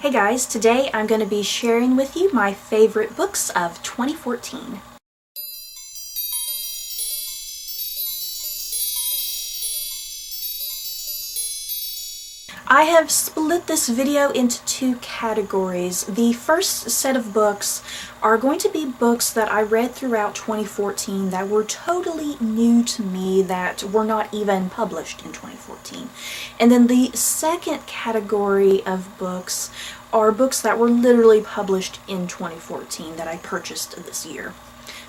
Hey guys, today I'm going to be sharing with you my favorite books of 2014. I have split this video into two categories. The first set of books are going to be books that I read throughout 2014 that were totally new to me, that were not even published in 2014. And then the second category of books are books that were literally published in 2014 that I purchased this year.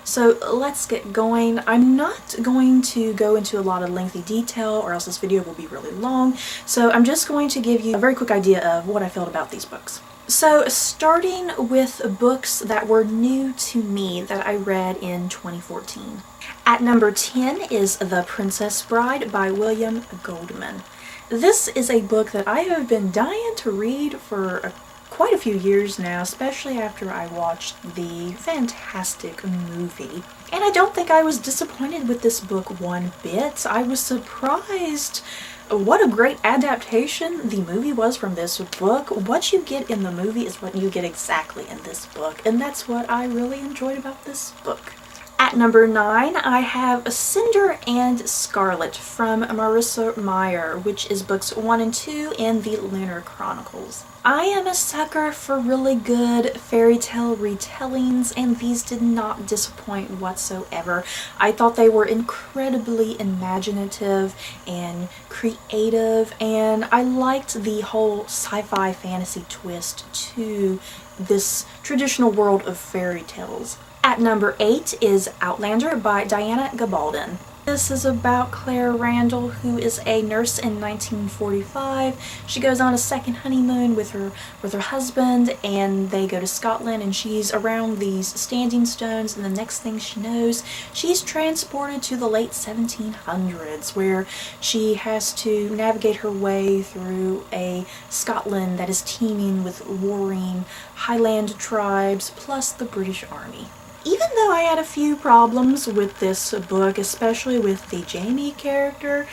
So let's get going. I'm not going to go into a lot of lengthy detail or else this video will be really long, so I'm just going to give you a very quick idea of what I felt about these books. So starting with books that were new to me that I read in 2014. At number 10 is The Princess Bride by William Goldman. This is a book that I have been dying to read for quite a few years now, especially after I watched the fantastic movie. And I don't think I was disappointed with this book one bit. I was surprised what a great adaptation the movie was from this book. What you get in the movie is what you get exactly in this book, and that's what I really enjoyed about this book. At number 9, I have Cinder and Scarlet from Marissa Meyer, which is books 1 and 2 in the Lunar Chronicles. I am a sucker for really good fairy tale retellings, and these did not disappoint whatsoever. I thought they were incredibly imaginative and creative, and I liked the whole sci-fi fantasy twist to this traditional world of fairy tales. At number 8 is Outlander by Diana Gabaldon. This is about Claire Randall, who is a nurse in 1945. She goes on a second honeymoon with her husband, and they go to Scotland, and she's around these standing stones, and the next thing she knows, she's transported to the late 1700s, where she has to navigate her way through a Scotland that is teeming with warring Highland tribes, plus the British Army. Even though I had a few problems with this book, especially with the Jamie character,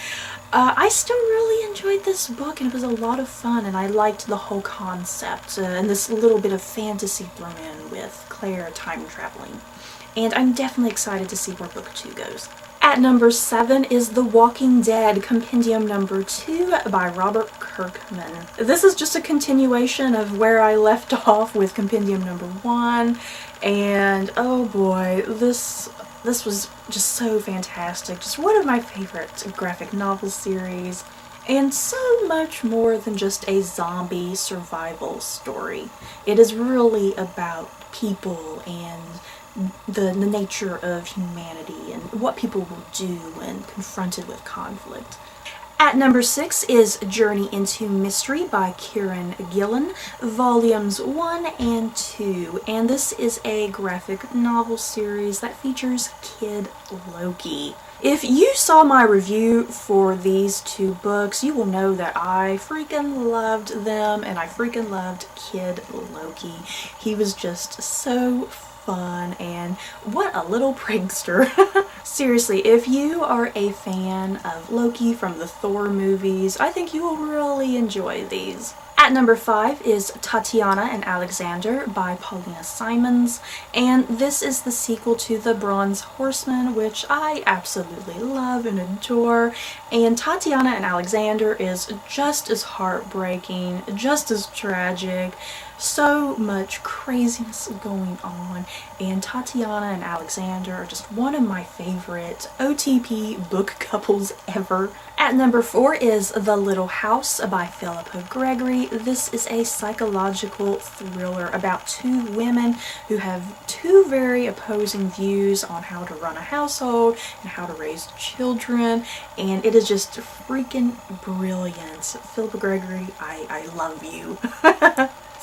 I still really enjoyed this book, and it was a lot of fun, and I liked the whole concept and this little bit of fantasy thrown in with Claire time traveling. And I'm definitely excited to see where book 2 goes. At number 7 is The Walking Dead Compendium number 2 by Robert Kirkman. This is just a continuation of where I left off with Compendium number 1, and oh boy, this was just so fantastic. Just one of my favorite graphic novel series, and so much more than just a zombie survival story. It is really about people and the nature of humanity and what people will do when confronted with conflict. At number 6 is Journey into Mystery by Kieran Gillen, volumes 1 and 2, and this is a graphic novel series that features Kid Loki. If you saw my review for these two books, you will know that I freaking loved them, and I freaking loved Kid Loki. He was just so fun, and what a little prankster. Seriously, if you are a fan of Loki from the Thor movies, I think you will really enjoy these. At number 5 is Tatiana and Alexander by Paulina Simons, and this is the sequel to The Bronze Horseman, which I absolutely love and adore. And Tatiana and Alexander is just as heartbreaking, just as tragic, so much craziness going on, and Tatiana and Alexander are just one of my favorite OTP book couples ever. At number 4 is The Little House by Philippa Gregory. This is a psychological thriller about two women who have two very opposing views on how to run a household and how to raise children, and it is just freaking brilliant. Philippa Gregory, I love you.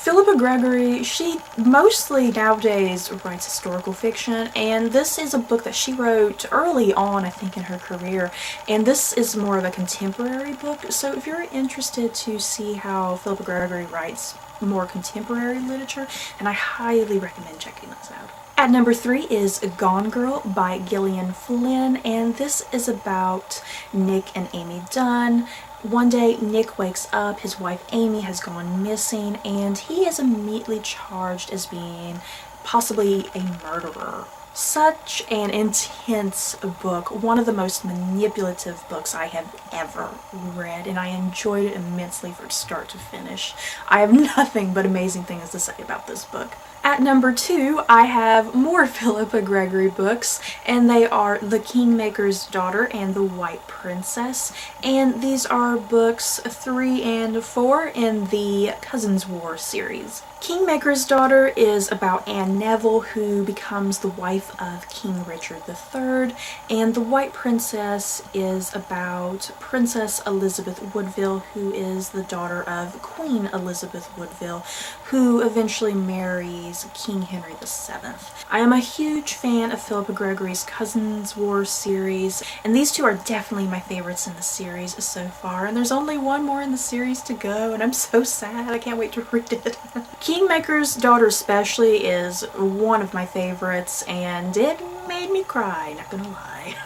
Philippa Gregory, she mostly nowadays writes historical fiction, and this is a book that she wrote early on, I think, in her career, and this is more of a contemporary book. So if you're interested to see how Philippa Gregory writes more contemporary literature, and I highly recommend checking this out. At number 3 is Gone Girl by Gillian Flynn, and this is about Nick and Amy Dunn, One day, Nick wakes up, his wife Amy has gone missing, and he is immediately charged as being possibly a murderer. Such an intense book, one of the most manipulative books I have ever read, and I enjoyed it immensely from start to finish. I have nothing but amazing things to say about this book. At number 2, I have more Philippa Gregory books, and they are The Kingmaker's Daughter and The White Princess, and these are books 3 and 4 in the Cousins War series. Kingmaker's Daughter is about Anne Neville, who becomes the wife of King Richard III, and The White Princess is about Princess Elizabeth Woodville, who is the daughter of Queen Elizabeth Woodville, who eventually marries King Henry VII. I am a huge fan of Philippa Gregory's Cousins War series, and these two are definitely my favorites in the series so far, and there's only one more in the series to go, and I'm so sad. I can't wait to read it. Kingmaker's Daughter especially is one of my favorites, and it made me cry, not gonna lie.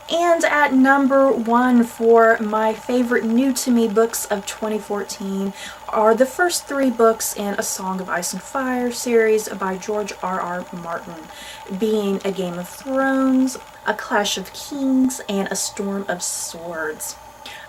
And at number 1 for my favorite new to me books of 2014 are the first 3 books in A Song of Ice and Fire series by George R.R. Martin, being A Game of Thrones, A Clash of Kings, and A Storm of Swords.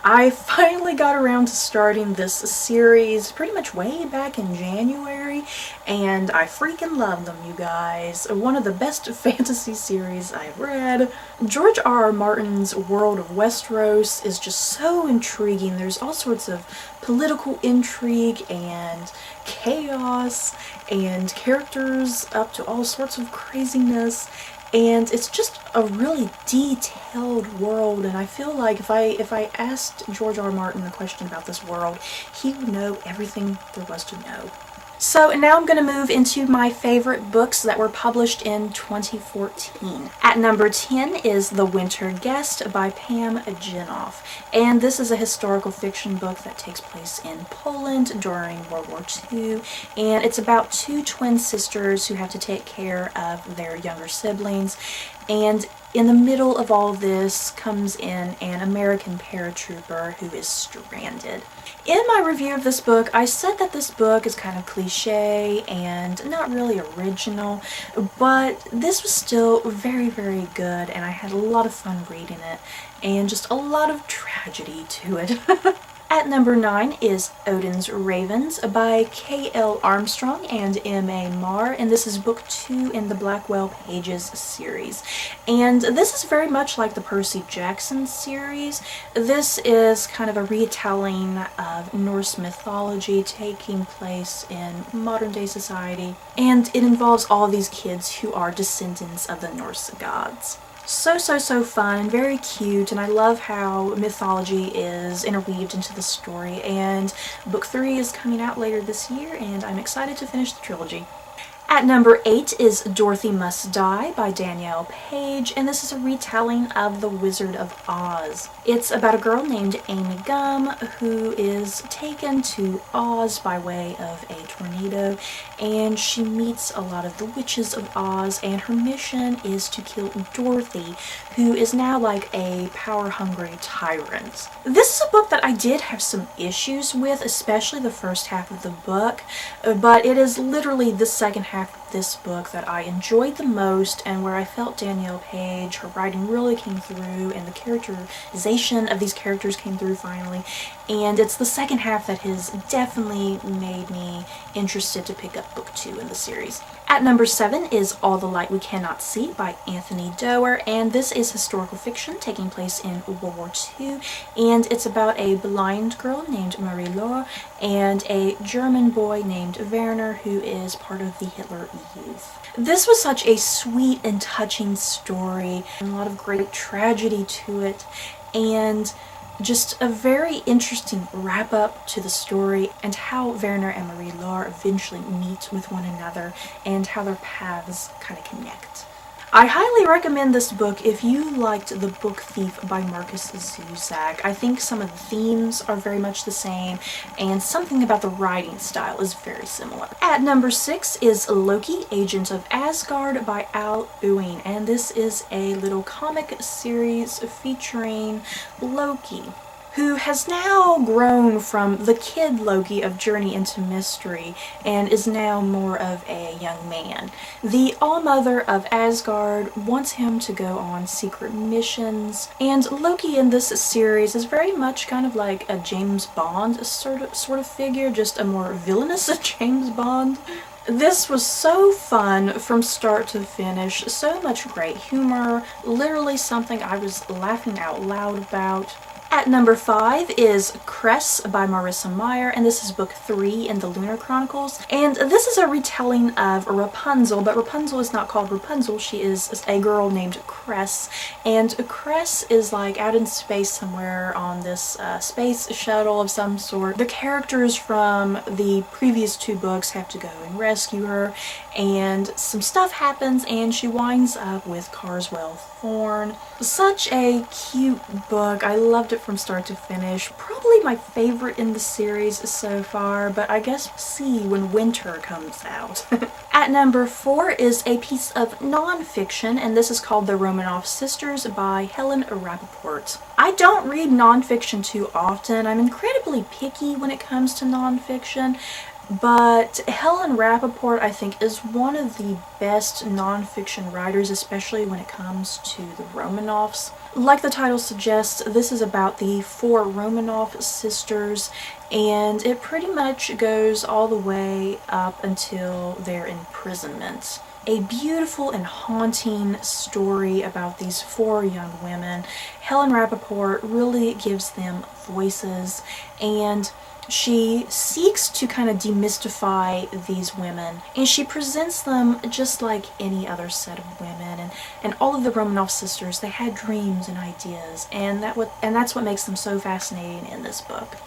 I finally got around to starting this series pretty much way back in January, and I freaking love them, you guys. One of the best fantasy series I've read. George R.R. Martin's world of Westeros is just so intriguing. There's all sorts of political intrigue and chaos and characters up to all sorts of craziness. And it's just a really detailed world, and I feel like if I asked George R. R. Martin a question about this world, he would know everything there was to know. So now I'm going to move into my favorite books that were published in 2014. At number 10 is The Winter Guest by Pam Jenoff, and this is a historical fiction book that takes place in Poland during World War II, and it's about 2 twin sisters who have to take care of their younger siblings, and in the middle of all this comes in an American paratrooper who is stranded. In my review of this book, I said that this book is kind of cliche and not really original, but this was still very, very good, and I had a lot of fun reading it, and just a lot of tragedy to it. At number 9 is Odins Ravens by K.L. Armstrong and M.A. Marr, and this is book 2 in the Blackwell Pages series. And this is very much like the Percy Jackson series. This is kind of a retelling of Norse mythology taking place in modern day society, and it involves all these kids who are descendants of the Norse gods. So fun and very cute, and I love how mythology is interweaved into the story, and book 3 is coming out later this year, and I'm excited to finish the trilogy. At number 8 is Dorothy Must Die by Danielle Page, and this is a retelling of The Wizard of Oz. It's about a girl named Amy Gum who is taken to Oz by way of a tornado, and she meets a lot of the witches of Oz, and her mission is to kill Dorothy, who is now like a power-hungry tyrant. This is a book that I did have some issues with, especially the first half of the book, but it is literally the second half of this book that I enjoyed the most, and where I felt Danielle Page, her writing really came through, and the characterization of these characters came through finally, and it's the second half that has definitely made me interested to pick up book 2 in the series. At number 7 is All the Light We Cannot See by Anthony Doerr, and this is historical fiction taking place in World War II, and it's about a blind girl named Marie-Laure and a German boy named Werner who is part of the Hitler Youth. This was such a sweet and touching story, and a lot of great tragedy to it, and just a very interesting wrap-up to the story, and how Werner and Marie-Laure eventually meet with one another and how their paths kind of connect. I highly recommend this book if you liked The Book Thief by Marcus Zusak. I think some of the themes are very much the same, and something about the writing style is very similar. At number 6 is Loki, Agent of Asgard by Al Ewing, and this is a little comic series featuring Loki, who has now grown from the kid Loki of Journey into Mystery and is now more of a young man. The All-Mother of Asgard wants him to go on secret missions, and Loki in this series is very much kind of like a James Bond sort of figure, just a more villainous James Bond. This was so fun from start to finish, so much great humor, literally something I was laughing out loud about. At number 5 is Cress by Marissa Meyer, and this is book 3 in the Lunar Chronicles. And this is a retelling of Rapunzel, but Rapunzel is not called Rapunzel, she is a girl named Cress. And Cress is like out in space somewhere on this space shuttle of some sort. The characters from the previous 2 books have to go and rescue her, and some stuff happens and she winds up with Carswell Thorne. Such a cute book. I loved it from start to finish. Probably my favorite in the series so far, but I guess we'll see when winter comes out. At number 4 is a piece of non-fiction, and this is called The Romanov Sisters by Helen Rappaport. I don't read non-fiction too often. I'm incredibly picky when it comes to non-fiction, but Helen Rappaport, I think, is one of the best non-fiction writers, especially when it comes to the Romanovs. Like the title suggests, this is about the 4 Romanov sisters, and it pretty much goes all the way up until their imprisonment. A beautiful and haunting story about these 4 young women. Helen Rappaport really gives them voices, and she seeks to kind of demystify these women, and she presents them just like any other set of women. And all of the Romanov sisters, they had dreams and ideas, and that's what makes them so fascinating in this book.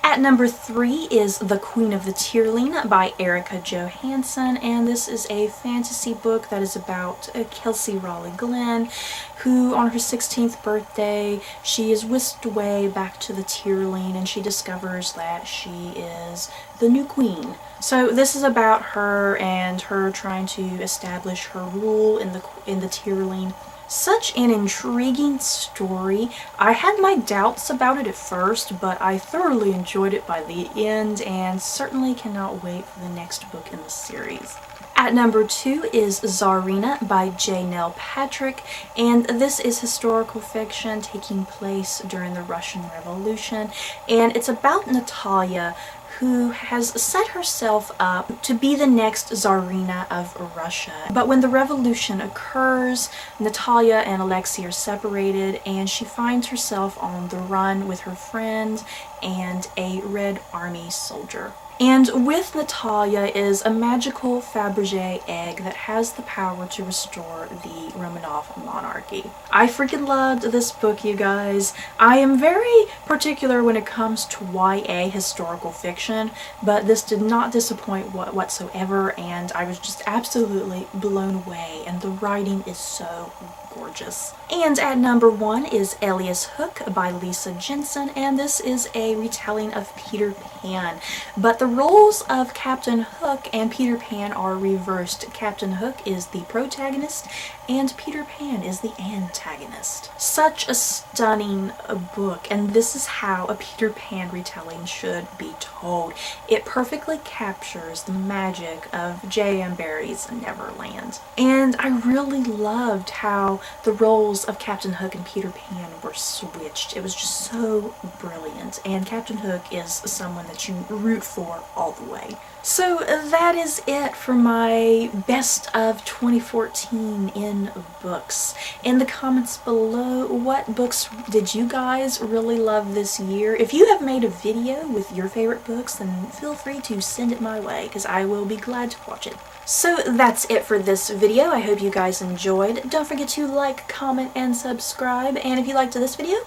At number 3 is The Queen of the Tearling by Erica Johansson, and this is a fantasy book that is about Kelsey Raleigh Glenn, who on her 16th birthday, she is whisked away back to the Tearling, and she discovers that she is the new queen. So this is about her and her trying to establish her rule in the Tearling. Such an intriguing story. I had my doubts about it at first, but I thoroughly enjoyed it by the end and certainly cannot wait for the next book in the series. At number 2 is Zarina by J. Nell Patrick, and this is historical fiction taking place during the Russian Revolution, and it's about Natalia, who has set herself up to be the next Zarina of Russia. But when the revolution occurs, Natalia and Alexei are separated, and she finds herself on the run with her friend and a Red Army soldier. And with Natalia is a magical Fabergé egg that has the power to restore the Romanov monarchy. I freaking loved this book, you guys. I am very particular when it comes to YA historical fiction, but this did not disappoint whatsoever, and I was just absolutely blown away, and the writing is so gorgeous. And at number 1 is Elias Hook by Lisa Jensen, and this is a retelling of Peter Pan. But the roles of Captain Hook and Peter Pan are reversed. Captain Hook is the protagonist, and Peter Pan is the antagonist. Such a stunning book, and this is how a Peter Pan retelling should be told. It perfectly captures the magic of J.M. Barrie's Neverland. And I really loved how the roles of Captain Hook and Peter Pan were switched. It was just so brilliant, and Captain Hook is someone that you root for all the way. So that is it for my best of 2014 in books. In the comments below, what books did you guys really love this year? If you have made a video with your favorite books, then feel free to send it my way, because I will be glad to watch it. So that's it for this video. I hope you guys enjoyed. Don't forget to like, comment, and subscribe. And if you liked this video,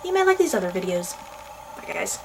you may like these other videos. Bye guys.